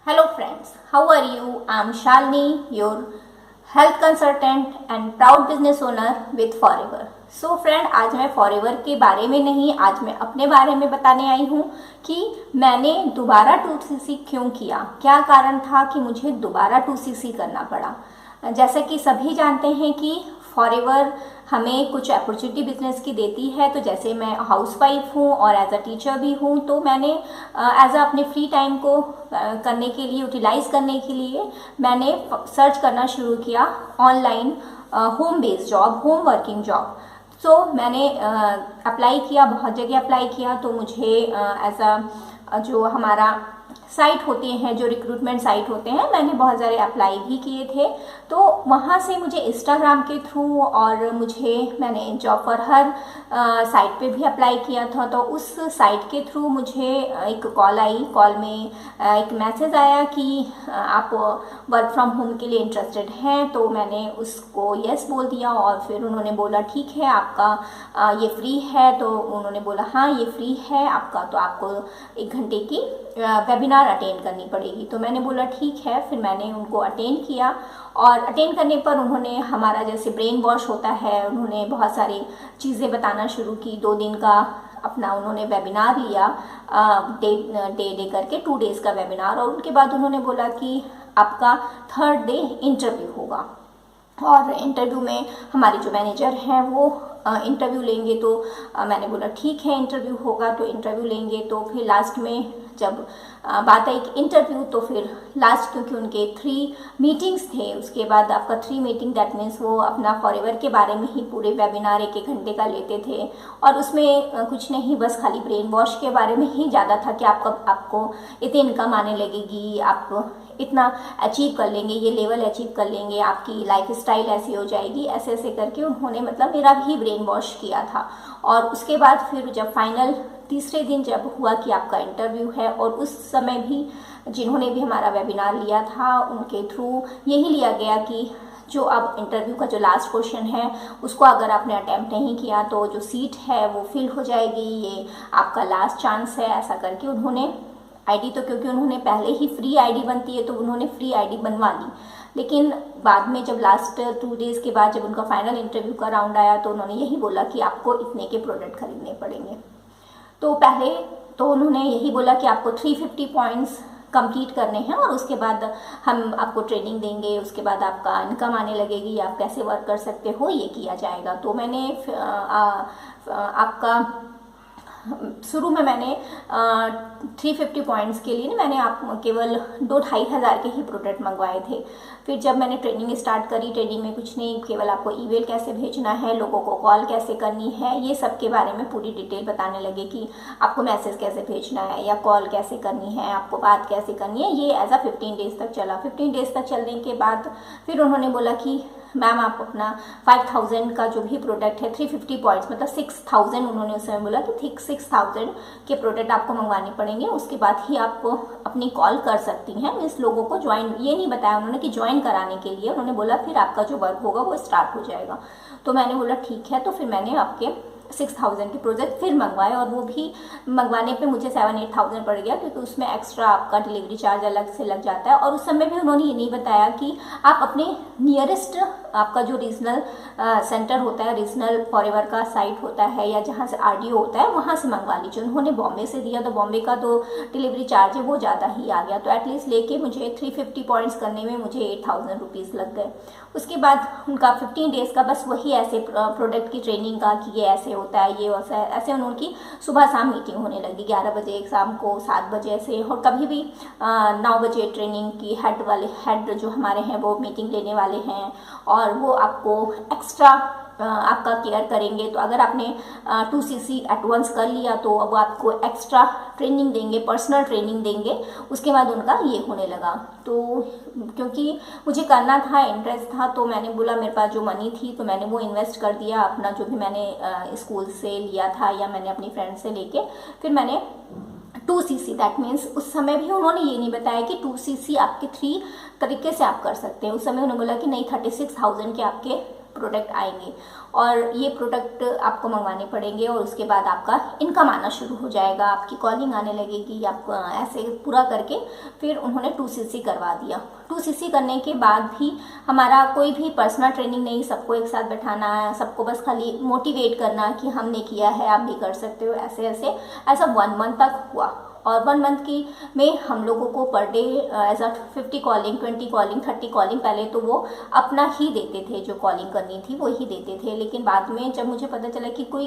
Hello friends, how are you? I am Shalini, your health consultant and proud business owner with Forever. So friend, आज मैं Forever के बारे में नहीं, आज मैं अपने बारे में बताने आई हूँ कि मैंने दोबारा 2cc क्यों किया, क्या कारण था कि मुझे दोबारा 2cc करना पड़ा। जैसा कि सभी जानते हैं कि फॉरएवर हमें कुछ अपॉर्चुनिटी बिजनेस की देती है। तो जैसे मैं हाउसवाइफ हूँ और एज अ टीचर भी हूँ, तो मैंने एज अ अपने फ्री टाइम को करने के लिए, यूटिलाइज करने के लिए मैंने सर्च करना शुरू किया online home based job, home working job. तो मैंने अप्लाई किया, बहुत जगह अप्लाई किया। तो मुझे एज अ जो हमारा साइट होते हैं, जो रिक्रूटमेंट साइट होते हैं, मैंने बहुत सारे अप्लाई भी किए थे। तो वहाँ से मुझे इंस्टाग्राम के थ्रू और मैंने जॉब फॉर हर साइट पे भी अप्लाई किया था। तो उस साइट के थ्रू मुझे एक कॉल आई, कॉल में एक मैसेज आया कि आप वर्क फ्रॉम होम के लिए इंटरेस्टेड हैं। तो मैंने उसको यस बोल दिया और फिर उन्होंने बोला ठीक है, आपका ये फ्री है। तो उन्होंने बोला हाँ ये फ्री है आपका, तो आपको 1 घंटे की वेबिनार अटेंड करनी पड़ेगी। तो मैंने बोला ठीक है। फिर मैंने उनको अटेंड किया और अटेंड करने पर उन्होंने हमारा जैसे ब्रेन वॉश होता है, उन्होंने बहुत सारी चीज़ें बताना शुरू की। 2 दिन का अपना उन्होंने वेबिनार लिया, डे करके 2 डेज़ का वेबिनार। और उनके बाद उन्होंने बोला कि आपका 3rd डे इंटरव्यू होगा और इंटरव्यू में हमारे जो मैनेजर हैं वो इंटरव्यू लेंगे। तो मैंने बोला ठीक है, इंटरव्यू होगा तो इंटरव्यू लेंगे। तो फिर लास्ट में जब बात आई कि इंटरव्यू, तो फिर लास्ट क्योंकि उनके 3 मीटिंग्स थे, उसके बाद आपका 3 मीटिंग, दैट मीन्स वो अपना फॉरएवर के बारे में ही पूरे वेबिनार 1-1 घंटे का लेते थे। और उसमें कुछ नहीं, बस खाली ब्रेन वॉश के बारे में ही ज़्यादा था कि आपको इतनी इनकम आने लगेगी, आप इतना अचीव कर लेंगे, ये लेवल अचीव कर लेंगे, आपकी लाइफ स्टाइल ऐसी हो जाएगी, ऐसे ऐसे करके उन्होंने मतलब मेरा भी ब्रेन वॉश किया था। और उसके बाद फिर जब फाइनल तीसरे दिन जब हुआ कि आपका इंटरव्यू है, और उस समय भी जिन्होंने भी हमारा वेबिनार लिया था उनके थ्रू यही लिया गया कि जो अब इंटरव्यू का जो लास्ट क्वेश्चन है उसको अगर आपने अटेम्प्ट नहीं किया तो जो सीट है वो फिल हो जाएगी, ये आपका लास्ट चांस है, ऐसा करके उन्होंने आईडी, तो क्योंकि उन्होंने पहले ही फ्री आईडी बनती है तो उन्होंने फ्री आईडी बनवा ली। लेकिन बाद में जब लास्ट 2 डेज़ के बाद जब उनका फाइनल इंटरव्यू का राउंड आया तो उन्होंने यही बोला कि आपको इतने के प्रोडक्ट खरीदने पड़ेंगे। तो पहले तो उन्होंने यही बोला कि आपको 350 पॉइंट्स कंप्लीट करने हैं और उसके बाद हम आपको ट्रेनिंग देंगे, उसके बाद आपका इनकम आने लगेगी, आप कैसे वर्क कर सकते हो ये किया जाएगा। तो मैंने आपका शुरू में मैंने 350 पॉइंट्स के लिए मैंने केवल 2-2.5 हज़ार के ही प्रोडक्ट मंगवाए थे। फिर जब मैंने ट्रेनिंग स्टार्ट करी, ट्रेनिंग में कुछ नहीं, केवल आपको ईमेल कैसे भेजना है, लोगों को कॉल कैसे करनी है, ये सब के बारे में पूरी डिटेल बताने लगे कि आपको मैसेज कैसे भेजना है या कॉल कैसे करनी है, आपको बात कैसे करनी है। ये एज अ 15 डेज़ तक चला। 15 डेज़ तक चलने के बाद फिर उन्होंने बोला कि मैम आप अपना 5000 का जो भी प्रोडक्ट है, 350 पॉइंट्स मतलब 6000, उन्होंने उस समय बोला कि 6000 के प्रोडक्ट आपको मंगवाने पड़ेंगे, उसके बाद ही आप अपनी कॉल कर सकती हैं। इस लोगों को ज्वाइन, ये नहीं बताया उन्होंने कि ज्वाइन कराने के लिए, उन्होंने बोला फिर आपका जो वर्क होगा वो स्टार्ट हो जाएगा। तो मैंने बोला ठीक है। तो फिर मैंने आपके 6000 के प्रोजेक्ट फिर मंगवाए और वो भी मंगवाने पे मुझे 7-8 पड़ गया, क्योंकि उसमें एक्स्ट्रा आपका डिलीवरी चार्ज अलग से लग जाता है। और उस समय भी उन्होंने ये नहीं बताया कि आप अपने नियरेस्ट, आपका जो रीजनल सेंटर होता है, रीजनल फॉरएवर का साइट होता है या जहाँ से आरडीओ होता है वहाँ से मंगवा लीजिए। उन्होंने बॉम्बे से दिया तो बॉम्बे का तो डिलीवरी चार्ज है वो ज़्यादा ही आ गया। तो एटलीस्ट लेके मुझे 350 पॉइंट्स करने में मुझे 8000 रुपीज़ लग गए। उसके बाद उनका 15 डेज़ का बस वही ऐसे प्रोडक्ट की ट्रेनिंग का कि ये ऐसे होता है, ये वैसा है, ऐसे उनकी सुबह शाम मीटिंग होने लगी, 11 बजे, शाम को 7 बजे से, और कभी भी 9 बजे ट्रेनिंग की हेड जो हमारे हैं वो मीटिंग लेने वाले हैं और वो आपको एक्स्ट्रा आपका केयर करेंगे। तो अगर आपने 2cc एडवांस कर लिया तो अब आपको एक्स्ट्रा ट्रेनिंग देंगे, पर्सनल ट्रेनिंग देंगे। उसके बाद उनका ये होने लगा। तो क्योंकि मुझे करना था, इंटरेस्ट था, तो मैंने बोला मेरे पास जो मनी थी तो मैंने वो इन्वेस्ट कर दिया अपना, जो भी मैंने स्कूल से लिया था या मैंने अपनी फ्रेंड से लेके फिर मैंने 2cc, दैट मीन्स उस समय भी उन्होंने ये नहीं बताया कि 2cc आपके 3 तरीके से आप कर सकते हैं। उस समय उन्होंने बोला कि नहीं 36,000 के आपके प्रोडक्ट आएंगे और ये प्रोडक्ट आपको मंगवाने पड़ेंगे और उसके बाद आपका इनकम आना शुरू हो जाएगा, आपकी कॉलिंग आने लगेगी। आपको ऐसे पूरा करके फिर उन्होंने 2cc करवा दिया। 2cc करने के बाद भी हमारा कोई भी पर्सनल ट्रेनिंग नहीं, सबको एक साथ बैठाना है, सबको बस खाली मोटिवेट करना कि हमने किया है आप भी कर सकते हो, ऐसे ऐसे ऐसा 1 मंथ तक हुआ। और 1 मंथ की में हम लोगों को per day as a 50 calling, 20 calling, 30 calling पहले तो वो अपना ही देते थे, जो कॉलिंग करनी थी वो ही देते थे। लेकिन बाद में जब मुझे पता चला कि कोई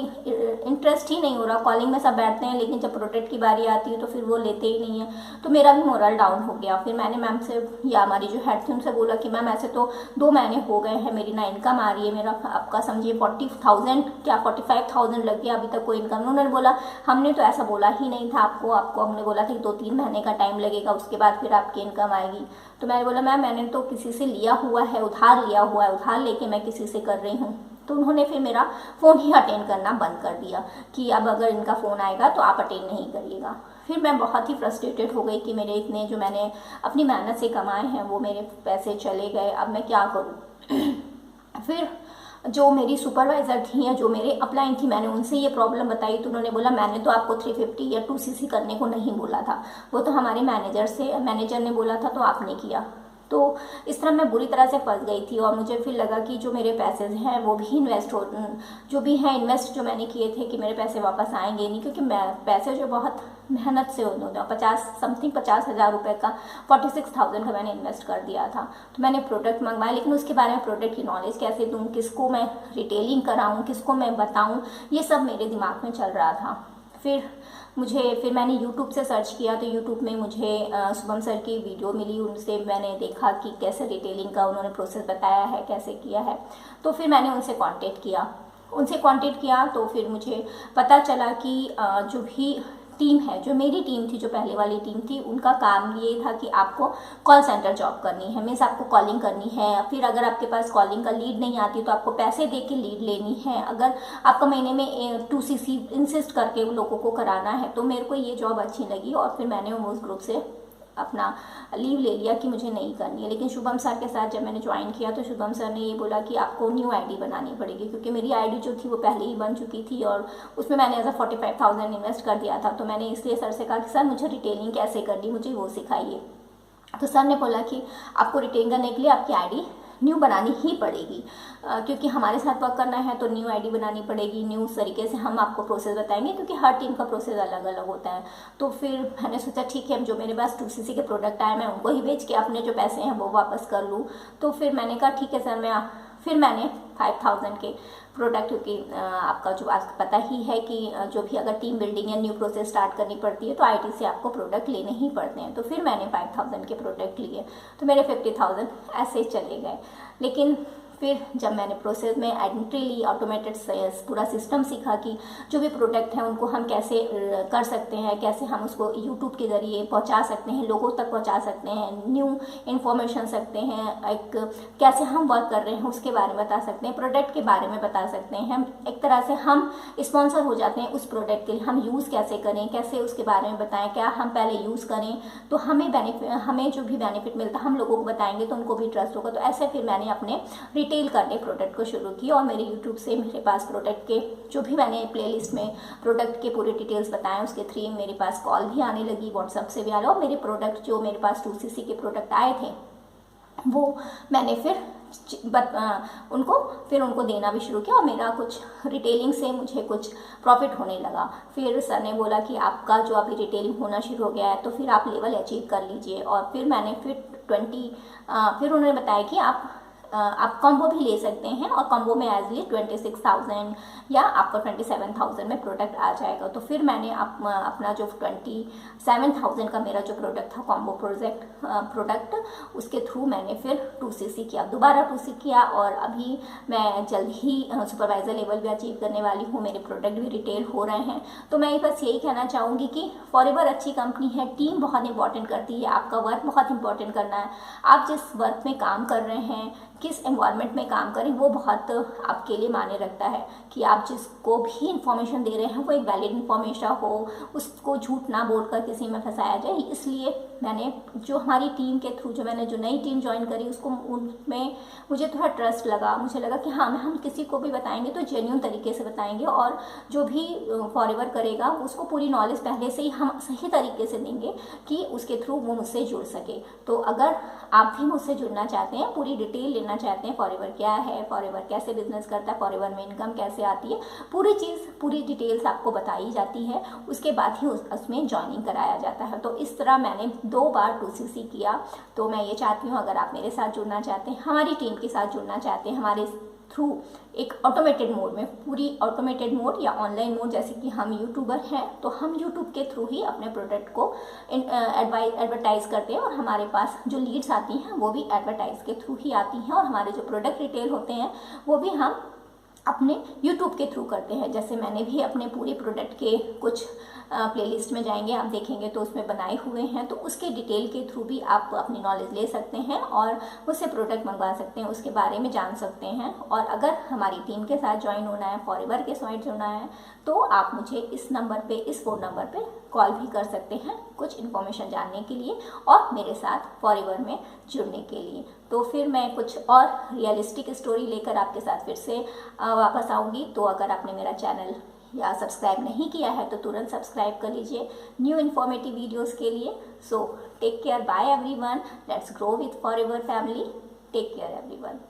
इंटरेस्ट ही नहीं हो रहा, कॉलिंग में सब बैठते हैं लेकिन जब प्रोडक्ट की बारी आती है तो फिर वो लेते ही नहीं है, तो मेरा भी मोरल डाउन हो गया। फिर मैंने मैम से या हमारी जो हेड थी उनसे बोला कि मैम ऐसे तो 2 महीने हो गए हैं, मेरी ना इनकम आ रही है, मेरा आपका समझिए 40,000 क्या 45,000 लग गया, अभी तक कोई इनकम। उन्होंने बोला हमने तो ऐसा बोला ही नहीं था आपको हमने बोला था कि 2-3 महीने का टाइम लगेगा, उसके बाद फिर आपकी इनकम आएगी। तो मैंने बोला मैम मैंने तो किसी से लिया हुआ है, उधार लिया हुआ है, उधार लेके मैं किसी से कर रही हूँ। तो उन्होंने फिर मेरा फ़ोन ही अटेंड करना बंद कर दिया कि अब अगर इनका फ़ोन आएगा तो आप अटेंड नहीं करिएगा। फिर मैं बहुत ही फ्रस्ट्रेटेड हो गई कि मेरे इतने जो मैंने अपनी मेहनत से कमाए हैं वो मेरे पैसे चले गए, अब मैं क्या करूँ। फिर जो मेरी सुपरवाइज़र थी या जो मेरे अपलाइन थी, मैंने उनसे ये प्रॉब्लम बताई तो उन्होंने बोला मैंने तो आपको 350 या 2cc करने को नहीं बोला था, वो तो हमारे मैनेजर ने बोला था तो आपने किया। तो इस तरह मैं बुरी तरह से फंस गई थी और मुझे फिर लगा कि जो मेरे पैसे हैं वो भी इन्वेस्ट जो मैंने किए थे कि मेरे पैसे वापस आएंगे नहीं, क्योंकि पैसे जो बहुत मेहनत से उन्होंने 50,000 रुपये का 46,000 का मैंने इन्वेस्ट कर दिया था। तो मैंने प्रोडक्ट मंगवाए, लेकिन उसके बारे में प्रोडक्ट की नॉलेज कैसे दूँ, किसको मैं रिटेलिंग कराऊँ, किसको मैं बताऊँ, ये सब मेरे दिमाग में चल रहा था। फिर मैंने YouTube से सर्च किया तो YouTube में मुझे शुभम सर की वीडियो मिली, उनसे मैंने देखा कि कैसे रिटेलिंग का उन्होंने प्रोसेस बताया है, कैसे किया है। तो फिर मैंने उनसे कांटेक्ट किया तो फिर मुझे पता चला कि जो भी टीम है, जो मेरी टीम थी, जो पहले वाली टीम थी, उनका काम ये था कि आपको कॉल सेंटर जॉब करनी है, मीन्स आपको कॉलिंग करनी है। फिर अगर आपके पास कॉलिंग का लीड नहीं आती तो आपको पैसे दे के लीड लेनी है। अगर आपका महीने में 2cc इंसिस्ट करके लोगों को कराना है। तो मेरे को ये जॉब अच्छी लगी और फिर मैंने उस ग्रुप से अपना लीव ले लिया कि मुझे नहीं करनी है। लेकिन शुभम सर के साथ जब मैंने ज्वाइन किया तो शुभम सर ने ये बोला कि आपको न्यू आईडी बनानी पड़ेगी, क्योंकि मेरी आईडी जो थी वो पहले ही बन चुकी थी और उसमें मैंने एज 45,000 इन्वेस्ट कर दिया था। तो मैंने इसलिए सर से कहा कि सर मुझे रिटेलिंग कैसे करनी, मुझे वो सिखाइए। तो सर ने बोला कि आपको रिटेलिंग करने के लिए आपकी आईडी न्यू बनानी ही पड़ेगी, क्योंकि हमारे साथ वर्क करना है तो न्यू आईडी बनानी पड़ेगी। न्यू तरीके से हम आपको प्रोसेस बताएंगे, क्योंकि हर टीम का प्रोसेस अलग अलग होता है। तो फिर मैंने सोचा ठीक है, जो मेरे पास 2cc के प्रोडक्ट आए मैं उनको ही बेच के अपने जो पैसे हैं वो वापस कर लूँ। तो फिर मैंने कहा ठीक है सर, फिर मैंने 5,000 के प्रोडक्ट, क्योंकि आपका जो आज पता ही है कि जो भी अगर टीम बिल्डिंग या न्यू प्रोसेस स्टार्ट करनी पड़ती है तो आईटी से आपको प्रोडक्ट लेने ही पड़ते हैं। तो फिर मैंने 5,000 के प्रोडक्ट लिए तो मेरे 50,000 ऐसे चले गए। लेकिन फिर जब मैंने प्रोसेस में एंट्रीली ऑटोमेटेड पूरा सिस्टम सीखा कि जो भी प्रोडक्ट हैं उनको हम कैसे कर सकते हैं, कैसे हम उसको यूट्यूब के ज़रिए पहुंचा सकते हैं, लोगों तक पहुंचा सकते हैं, न्यू इन्फॉर्मेशन सकते हैं, एक कैसे हम वर्क कर रहे हैं उसके बारे में बता सकते हैं, प्रोडक्ट के बारे में बता सकते हैं। हम एक तरह से हम स्पॉन्सर हो जाते हैं उस प्रोडक्ट के लिए। हम यूज़ कैसे करें, कैसे उसके बारे में बताएं, क्या हम पहले यूज़ करें तो हमें जो भी बेनिफिट मिलता है हम लोगों को बताएंगे तो उनको भी ट्रस्ट होगा। तो ऐसे फिर मैंने अपने रिटेल करने प्रोडक्ट को शुरू किया और मेरे यूट्यूब से मेरे पास प्रोडक्ट के जो भी मैंने प्लेलिस्ट में प्रोडक्ट के पूरे डिटेल्स बताएं उसके थ्रू मेरे पास कॉल भी आने लगी, व्हाट्सएप से भी आ रहा। और मेरे प्रोडक्ट जो मेरे पास 2cc के प्रोडक्ट आए थे वो मैंने फिर उनको देना भी शुरू किया और मेरा कुछ रिटेलिंग से मुझे कुछ प्रॉफिट होने लगा। फिर सर ने बोला कि आपका जो अभी रिटेलिंग होना शुरू हो गया है तो फिर आप लेवल अचीव कर लीजिए। और फिर मैंने फिर उन्होंने बताया कि आप कॉम्बो भी ले सकते हैं और कॉम्बो में एजली 26,000 या आपका 27,000 में प्रोडक्ट आ जाएगा। तो फिर मैंने अपना जो 27,000 का मेरा जो प्रोडक्ट था कॉम्बो प्रोडक्ट उसके थ्रू मैंने फिर 2cc किया, दोबारा 2cc किया और अभी मैं जल्द ही सुपरवाइजर लेवल भी अचीव करने वाली हूँ। मेरे प्रोडक्ट भी रिटेल हो रहे हैं। तो मैं बस यही कहना चाहूँगी कि फॉरएवर अच्छी कंपनी है, टीम बहुत इंपॉर्टेंट करती है, आपका वर्क बहुत इंपॉर्टेंट करना है। आप जिस वर्क में काम कर रहे हैं किस एनवायरनमेंट में काम करें वो बहुत आपके लिए मायने रखता है कि आप जिसको भी इंफॉर्मेशन दे रहे हैं वो एक वैलिड इंफॉर्मेशन हो, उसको झूठ ना बोलकर किसी में फंसाया जाए। इसलिए मैंने जो हमारी टीम के थ्रू जो मैंने जो नई टीम ज्वाइन करी उसको उनमें मुझे थोड़ा ट्रस्ट लगा। मुझे लगा कि हाँ हम किसी को भी बताएंगे तो जेन्युइन तरीके से बताएंगे और जो भी फॉरएवर करेगा उसको पूरी नॉलेज पहले से ही हम सही तरीके से देंगे कि उसके थ्रू वो मुझसे जुड़ सके। तो अगर आप भी मुझसे जुड़ना चाहते हैं, पूरी डिटेल लेना चाहते हैं, फॉरएवर क्या है, फॉरएवर कैसे बिजनेस करता है, फॉरएवर में इनकम कैसे आती है, पूरी चीज़ पूरी डिटेल्स आपको बताई जाती है, उसके बाद ही उसमें ज्वाइनिंग कराया जाता है। तो इस तरह मैंने 2 बार 2CC किया। तो मैं ये चाहती हूँ अगर आप मेरे साथ जुड़ना चाहते हैं, हमारी टीम के साथ जुड़ना चाहते हैं, हमारे थ्रू एक ऑटोमेटेड मोड में, पूरी ऑटोमेटेड मोड या ऑनलाइन मोड, जैसे कि हम यूट्यूबर हैं तो हम यूट्यूब के थ्रू ही अपने प्रोडक्ट को एडवर्टाइज करते हैं और हमारे पास जो लीड्स आती हैं वो भी एडवर्टाइज के थ्रू ही आती हैं और हमारे जो प्रोडक्ट रिटेल होते हैं वो भी हम अपने YouTube के थ्रू करते हैं। जैसे मैंने भी अपने पूरे प्रोडक्ट के कुछ प्लेलिस्ट में जाएंगे आप देखेंगे तो उसमें बनाए हुए हैं, तो उसके डिटेल के थ्रू भी आप अपनी नॉलेज ले सकते हैं और मुझसे प्रोडक्ट मंगवा सकते हैं, उसके बारे में जान सकते हैं। और अगर हमारी टीम के साथ ज्वाइन होना है, फॉरएवर के साथ जुड़ना है, तो आप मुझे इस नंबर पे, इस फ़ोन नंबर पे कॉल भी कर सकते हैं कुछ इन्फॉर्मेशन जानने के लिए और मेरे साथ फॉरएवर में जुड़ने के लिए। तो फिर मैं कुछ और रियलिस्टिक स्टोरी लेकर आपके साथ फिर से वापस आऊँगी। तो अगर आपने मेरा चैनल या सब्सक्राइब नहीं किया है तो तुरंत सब्सक्राइब कर लीजिए न्यू इन्फॉर्मेटिव वीडियोस के लिए। So take care, bye everyone, let's grow with forever family, take care everyone.